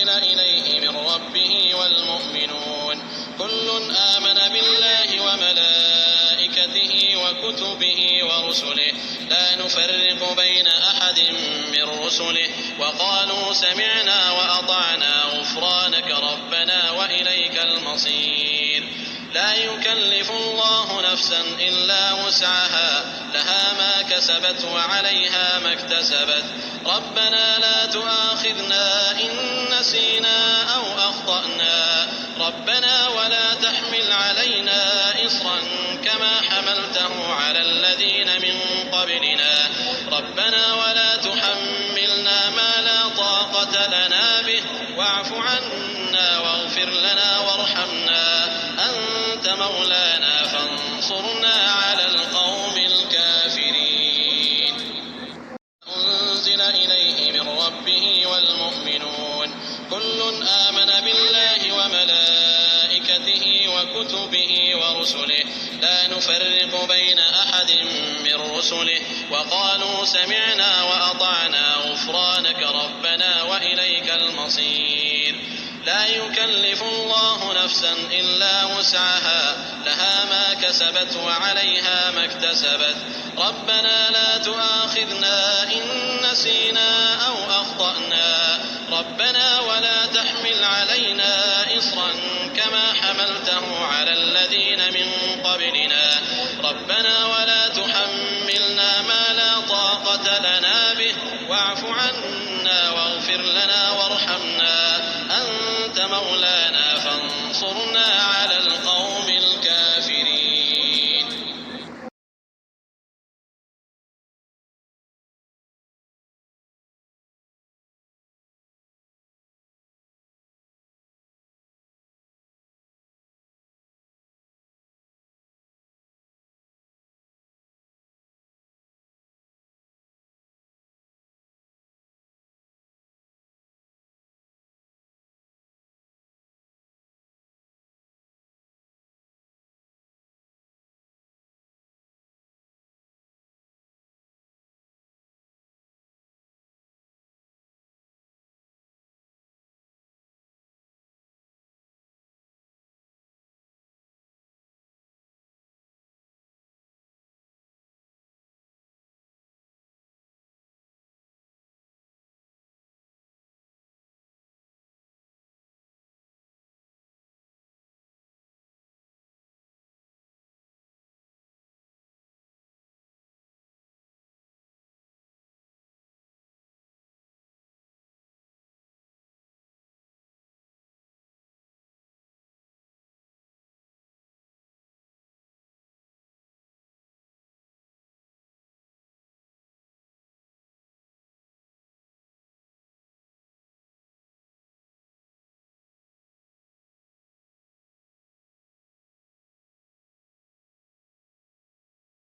أنزل إليه من ربه والمؤمنون كل آمن بالله وملائكته وكتبه ورسله لا نفرق بين أحد من رسله وقالوا سمعنا وأطعنا غفرانك ربنا وإليك المصير. لا يكلف الله نفسا إلا وسعها لها ما كسبت وعليها ما اكتسبت ربنا لا تؤاخذنا إن نسينا أو أخطأنا ربنا ولا تحمل علينا إصرا كما حملته على الذين من قبلنا ربنا ولا تحملنا ما لا طاقة لنا به واعف عنا واغفر لنا وارحمنا أنت مولانا فانصرنا على القوم الكافرين. أنزل إليه من ربه والمؤمنون كل آمن بالله وملائكته وكتبه ورسله لا نفرق بين أحد من رسله وقالوا سمعنا وأطعنا غفرانك ربنا وإليك المصير. لا يكلف الله نفسا إلا وسعها لها ما كسبت وعليها ما اكتسبت ربنا لا تؤاخذنا إن نسينا أو أخطأنا ربنا ولا تحمل علينا إصرا كما حملته على الذين من قبلنا ربنا ولا تحملنا ما لا طاقة لنا به واعف عنا واغفر لنا وارحمنا أنت مولانا